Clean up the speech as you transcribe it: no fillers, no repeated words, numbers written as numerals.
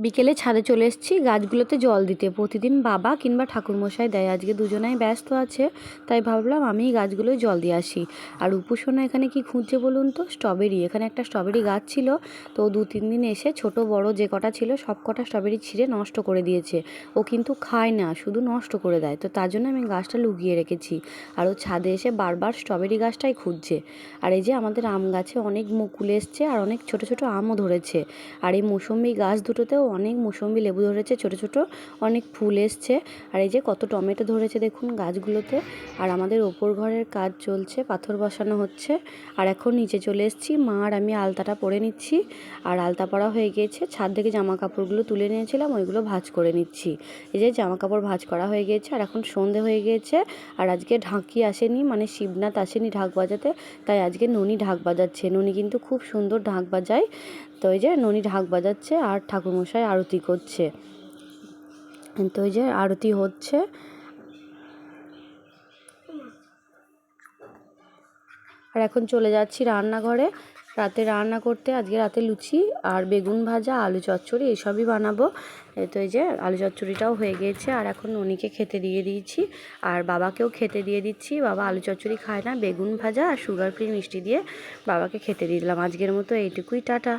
বিকেলে ছাদে চলে এসেছি গাছগুলোতে জল দিতে। প্রতিদিন বাবা কিংবা ঠাকুরমশাই দেয়, আজকে দুজনাই ব্যস্ত আছে, তাই ভাবলাম আমি গাছগুলোয় জল দিয়ে আসি। আর উপুসোনা এখানে কি খুঁজছে বলুন তো? স্ট্রবেরি। এখানে একটা স্ট্রবেরি গাছ ছিল, তো 2-3 দিন এসে ছোট বড় যে কটা ছিল সব কটা স্ট্রবেরি ছিঁড়ে নষ্ট করে দিয়েছে। ও কিন্তু খায় না, শুধু নষ্ট করে দেয়, তো তার জন্য আমি গাছটা লুকিয়ে রেখেছি। আর ও ছাদে এসে বারবার স্ট্রবেরি গাছটাই খুঁজছে। আর এই যে আমাদের আম গাছে অনেক মুকুল এসছে আর অনেক ছোট ছোট আমও ধরেছে। আর এই মৌসুমি গাছ দুটোতেও অনেক মৌসুমি লেবু ধরেছে, ছোট ছোট অনেক ফুল এসছে। আর এই যে কত টমেটো ধরেছে দেখুন গাছগুলোতে। আর আমাদের ওপর ঘরের কাজ চলছে, পাথর বসানো হচ্ছে। আর এখন নিচে চলে এসেছি, মা আর আমি আলতাটা পরে নিচ্ছি। আর আলতা পরা হয়ে গিয়েছে, ছাদ থেকে জামা কাপড়গুলো তুলে নিয়েছিলাম, ওইগুলো ভাঁজ করে নিচ্ছি। এই যে জামা কাপড় ভাঁজ করা হয়ে গিয়েছে আর এখন সন্ধে হয়ে গিয়েছে। আর আজকে ঢাকি আসেনি, মানে শিবনাথ আসেনি ঢাক বাজাতে, তাই আজকে ননি ঢাক বাজাচ্ছে। ননি কিন্তু খুব সুন্দর ঢাক বাজায়, তো এই যে ননি ঢাক বাজাচ্ছে আর ঠাকুরমশাই আরতি করছে। তো এই যে আরতি হচ্ছে। আর এখন চলে যাচ্ছি রান্নাঘরে রাতে রান্না করতে। আজকে রাতে লুচি আর বেগুন ভাজা, আলু চচ্চড়ি এইসবই বানাবো। তো এই যে আলু চচ্চড়িটাও হয়ে গিয়েছে আর এখন ননিকে খেতে দিয়ে দিয়েছি আর বাবাকেও খেতে দিয়ে দিচ্ছি। বাবা আলু চচ্চড়ি খায় না, বেগুন ভাজা আর সুগার ফ্রি মিষ্টি দিয়ে বাবাকে খেতে দিয়ে দিলাম। আজকের মতো এইটুকুই, টাটা।